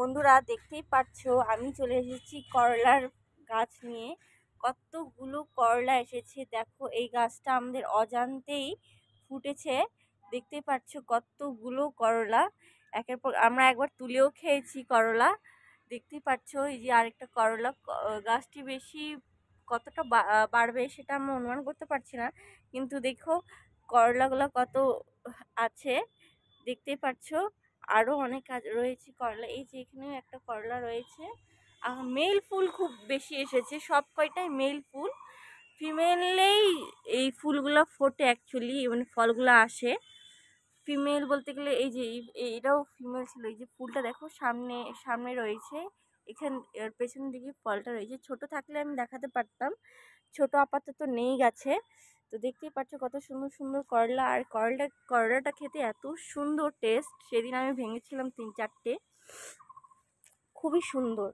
বন্ধুরা দেখতেই পাচ্ছো আমি চলে এসেছি করলার গাছ নিয়ে। কতগুলো করলা এসেছে দেখো, এই গাছটা আমাদের অজান্তেই ফুটেছে। দেখতেই পাচ্ছো কতগুলো করলা, একের পর আমরা একবার তুলেও খেয়েছি করলা। দেখতেই পাচ্ছো এই যে আরেকটা করলা। গাছটি বেশি কতটা বাড়বে সেটা আমরা অনুমান করতে পারছি না, কিন্তু দেখো করলাগুলো কত আছে। দেখতেই পাচ্ছো আরো অনেক কাজ রয়েছে করলা, এই যে এখানেও একটা করলা রয়েছে। মেল ফুল খুব বেশি এসেছে, সব কয়টাই মেল ফুল। ফিমেলেই এই ফুলগুলো ফোটে অ্যাকচুয়ালি, মানে ফলগুলো আসে। ফিমেল বলতে গেলে এই যে এটাও ফিমেল ছিল। এই যে ফুলটা দেখো সামনে সামনে রয়েছে, এখান এর পেছন দিকে ফলটা রয়েছে। ছোট থাকলে আমি দেখাতে পারতাম, ছোট আপাতত নেই গাছে। তো দেখতেই পাচ্ছ কত সুন্দর সুন্দর করলা, আর করলাটা খেতে এত সুন্দর টেস্ট। সেদিন আমি ভেঙেছিলাম 3-4টে, খুবই সুন্দর।